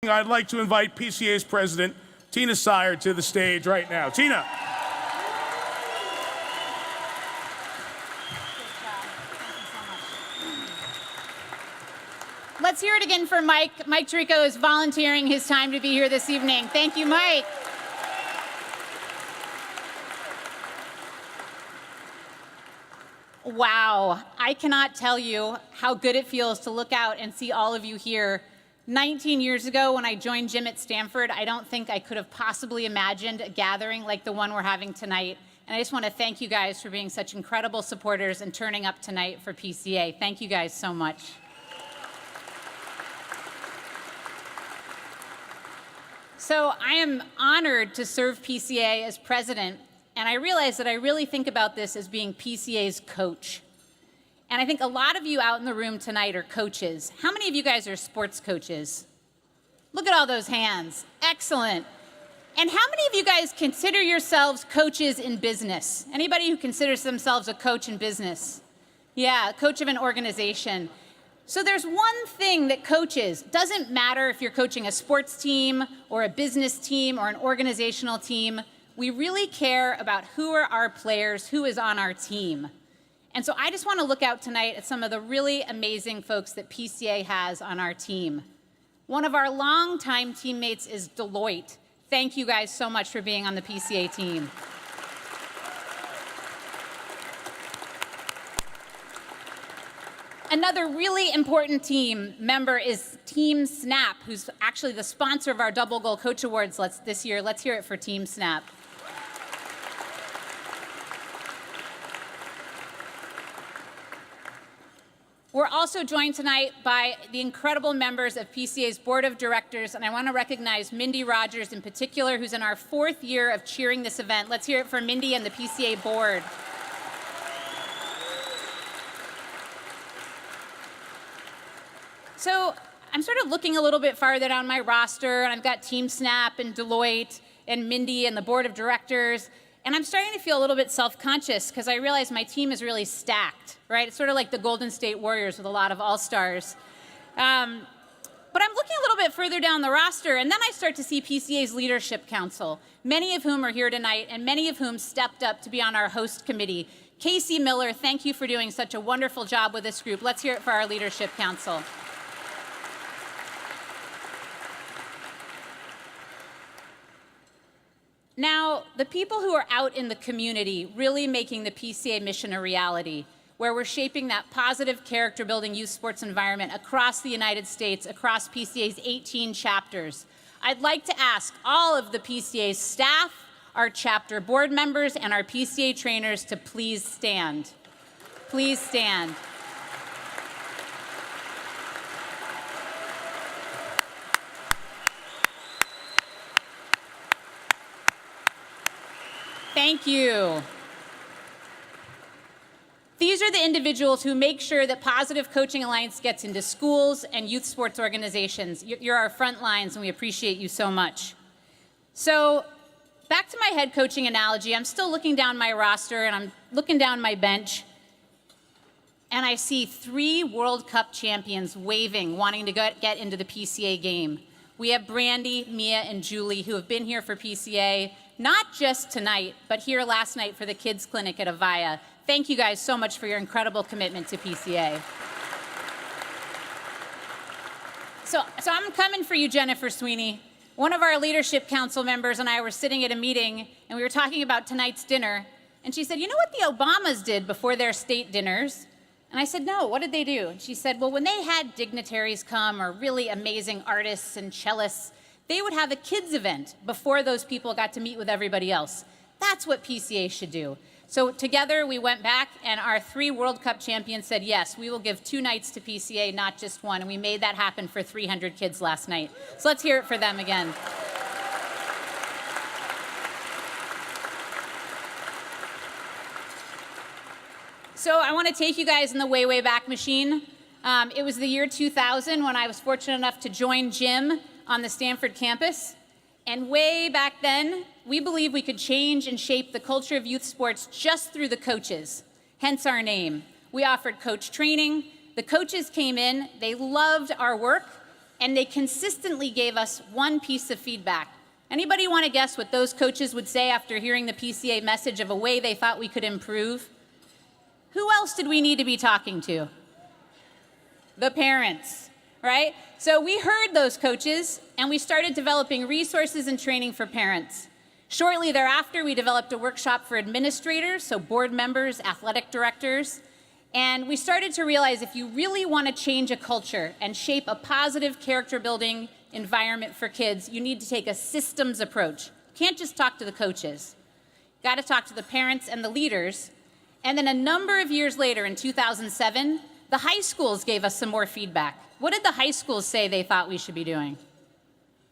I'd like to invite PCA's president, Tina Syer, to the stage right now. Tina. Let's hear it again for Mike. Mike Tirico is volunteering his time to be here this evening. Thank you, Mike. Wow, I cannot tell you how good it feels to look out and see all of you here. 19 years ago, when I joined gym at Stanford, I don't think I could have possibly imagined a gathering like the one we're having tonight. And I just want to thank you guys for being such incredible supporters and turning up tonight for PCA. Thank you guys so much. So I am honored to serve PCA as president, and I realize that I really think about this as being PCA's coach. And I think a lot of you out in the room tonight are coaches. How many of you guys are sports coaches? Look at all those hands. Excellent. And how many of you guys consider yourselves coaches in business? Anybody who considers themselves a coach in business? Yeah, coach of an organization. So there's one thing that coaches, doesn't matter if you're coaching a sports team or a business team or an organizational team, we really care about who are our players, who is on our team. And so I just want to look out tonight at some of the really amazing folks that PCA has on our team. One of our longtime teammates is Deloitte. Thank you guys so much for being on the PCA team. Another really important team member is Team Snap, who's actually the sponsor of our Double Goal Coach Awards this year. Let's hear it for Team Snap. We're also joined tonight by the incredible members of PCA's Board of Directors, and I want to recognize Mindy Rogers in particular, who's in our 4th year of cheering this event. Let's hear it for Mindy and the PCA Board. So I'm sort of looking a little bit farther down my roster, and I've got Team Snap and Deloitte and Mindy and the Board of Directors, and I'm starting to feel a little bit self-conscious because I realize my team is really stacked, right? It's sort of like the Golden State Warriors with a lot of all-stars. But I'm looking a little bit further down the roster, and then I start to see PCA's Leadership Council, many of whom are here tonight and many of whom stepped up to be on our host committee. Casey Miller, thank you for doing such a wonderful job with this group. Let's hear it for our Leadership Council. Now, the people who are out in the community really making the PCA mission a reality, where we're shaping that positive character-building youth sports environment across the United States, across PCA's 18 chapters. I'd like to ask all of the PCA's staff, our chapter board members, and our PCA trainers to please stand. Please stand. Thank you. These are the individuals who make sure that Positive Coaching Alliance gets into schools and youth sports organizations. You're our front lines, and we appreciate you so much. So back to my head coaching analogy, I'm still looking down my roster, and I'm looking down my bench, and I see 3 World Cup champions waving, wanting to get into the PCA game. We have Brandy, Mia, and Julie, who have been here for PCA, not just tonight, but here last night for the kids clinic at Avaya. Thank you guys so much for your incredible commitment to PCA. So I'm coming for you, Jennifer Sweeney. One of our leadership council members and I were sitting at a meeting, and we were talking about tonight's dinner, and she said, you know what the Obamas did before their state dinners? And I said, no, what did they do? And she said, well, when they had dignitaries come or really amazing artists and cellists, they would have a kids event before those people got to meet with everybody else. That's what PCA should do. So together we went back, and our 3 World Cup champions said, yes, we will give 2 nights to PCA, not just 1. And we made that happen for 300 kids last night. So let's hear it for them again. So I want to take you guys in the way, way back machine. It was the year 2000 when I was fortunate enough to join gym on the Stanford campus. And way back then, we believed we could change and shape the culture of youth sports just through the coaches, hence our name. We offered coach training. The coaches came in, they loved our work, and they consistently gave us one piece of feedback. Anybody want to guess what those coaches would say after hearing the PCA message of a way they thought we could improve? Who else did we need to be talking to? The parents, right? So we heard those coaches, and we started developing resources and training for parents. Shortly thereafter, we developed a workshop for administrators, so board members, athletic directors, and we started to realize if you really want to change a culture and shape a positive character-building environment for kids, you need to take a systems approach. You can't just talk to the coaches. You've got to talk to the parents and the leaders. And then a number of years later, in 2007, the high schools gave us some more feedback. What did the high schools say they thought we should be doing?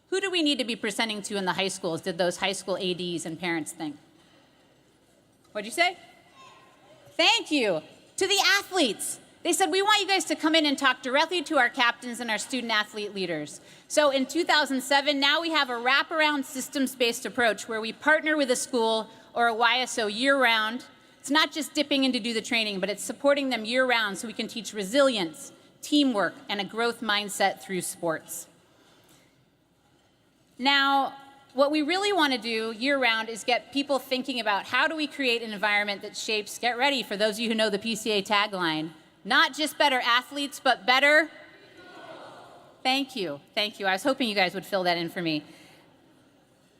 Who do we need to be presenting to in the high schools, did those high school ADs and parents think? What'd you say? Thank you. To the athletes. They said, we want you guys to come in and talk directly to our captains and our student athlete leaders. So in 2007, now we have a wraparound systems-based approach where we partner with a school or a YSO year-round. It's not just dipping in to do the training, but it's supporting them year-round so we can teach resilience, teamwork, and a growth mindset through sports. Now, what we really want to do year-round is get people thinking about how do we create an environment that shapes, get ready for those of you who know the PCA tagline, not just better athletes, but better. Thank you. Thank you. I was hoping you guys would fill that in for me.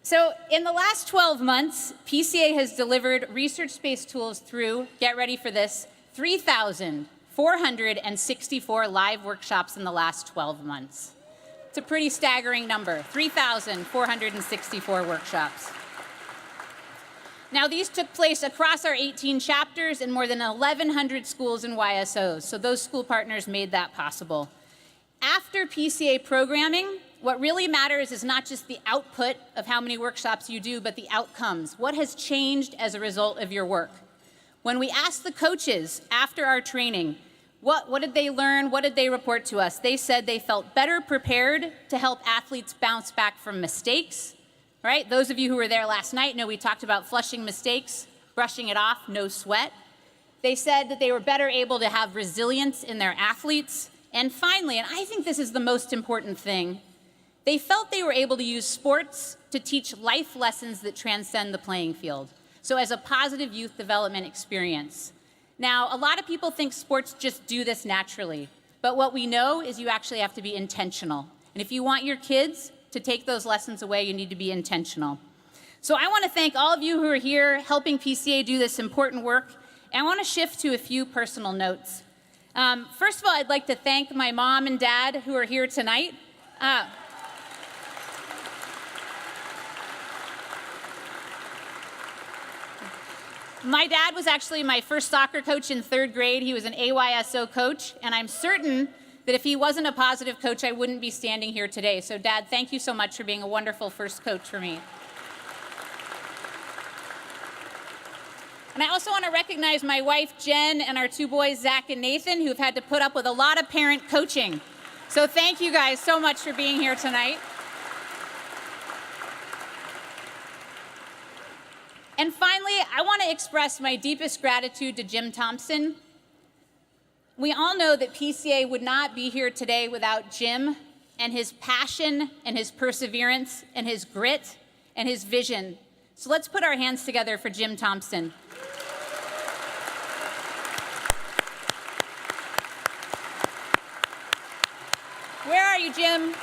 So in the last 12 months, PCA has delivered research-based tools through, get ready for this, 3,464 live workshops in the last 12 months. It's a pretty staggering number, 3,464 workshops. Now, these took place across our 18 chapters in more than 1,100 schools and YSOs, so those school partners made that possible. After PCA programming, what really matters is not just the output of how many workshops you do, but the outcomes. What has changed as a result of your work? When we asked the coaches after our training, what did they learn? What did they report to us? They said they felt better prepared to help athletes bounce back from mistakes, right? Those of you who were there last night know we talked about flushing mistakes, brushing it off, no sweat. They said that they were better able to have resilience in their athletes. And finally, and I think this is the most important thing, they felt they were able to use sports to teach life lessons that transcend the playing field. So as a positive youth development experience. Now, a lot of people think sports just do this naturally, but what we know is you actually have to be intentional. And if you want your kids to take those lessons away, you need to be intentional. So I want to thank all of you who are here helping PCA do this important work, and I want to shift to a few personal notes. First of all, I'd like to thank my mom and dad who are here tonight. My dad was actually my first soccer coach in 3rd grade. He was an AYSO coach, and I'm certain that if he wasn't a positive coach, I wouldn't be standing here today. So Dad, thank you so much for being a wonderful first coach for me. And I also want to recognize my wife, Jen, and our 2 boys, Zach and Nathan, who have had to put up with a lot of parent coaching. So thank you guys so much for being here tonight. And finally, I want to express my deepest gratitude to Jim Thompson. We all know that PCA would not be here today without Jim and his passion and his perseverance and his grit and his vision. So let's put our hands together for Jim Thompson. Where are you, Jim?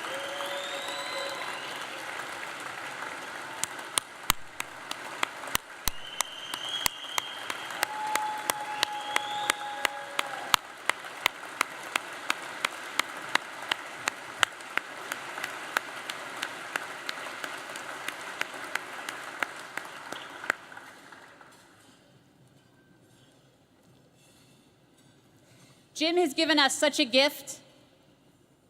Jim has given us such a gift.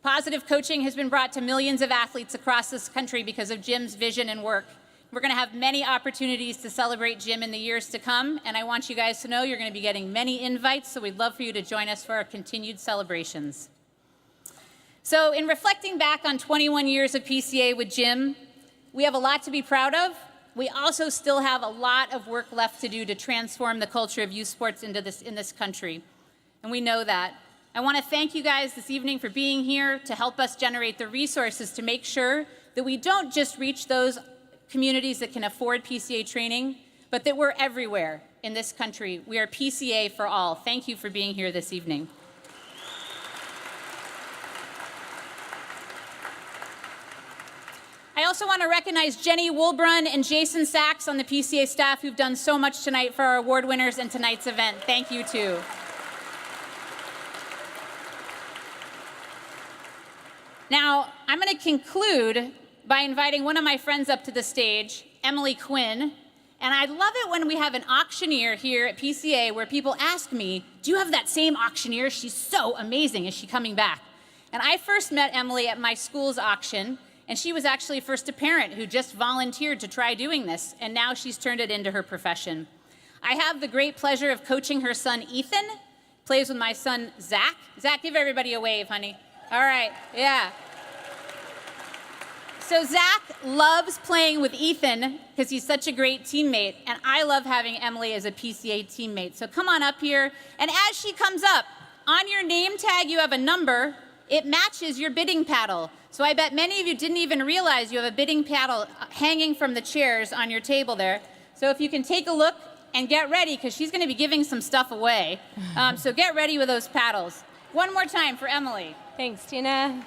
Positive coaching has been brought to millions of athletes across this country because of Jim's vision and work. We're going to have many opportunities to celebrate Jim in the years to come, and I want you guys to know you're going to be getting many invites, so we'd love for you to join us for our continued celebrations. So in reflecting back on 21 years of PCA with Jim, we have a lot to be proud of. We also still have a lot of work left to do to transform the culture of youth sports in this country. And we know that. I want to thank you guys this evening for being here to help us generate the resources to make sure that we don't just reach those communities that can afford PCA training, but that we're everywhere in this country. We are PCA for all. Thank you for being here this evening. I also want to recognize Jenny Woolbrun and Jason Sachs on the PCA staff who've done so much tonight for our award winners and tonight's event. Thank you too. Now, I'm going to conclude by inviting one of my friends up to the stage, Emily Quinn. And I love it when we have an auctioneer here at PCA where people ask me, do you have that same auctioneer? She's so amazing. Is she coming back? And I first met Emily at my school's auction, and she was actually first a parent who just volunteered to try doing this, and now she's turned it into her profession. I have the great pleasure of coaching her son, Ethan, plays with my son, Zach. Zach, give everybody a wave, honey. All right, yeah. So Zach loves playing with Ethan because he's such a great teammate, and I love having Emily as a PCA teammate. So come on up here, and as she comes up, on your name tag you have a number. It matches your bidding paddle. So I bet many of you didn't even realize you have a bidding paddle hanging from the chairs on your table there. So if you can take a look and get ready, because she's going to be giving some stuff away. So get ready with those paddles. One more time for Emily. Thanks, Tina.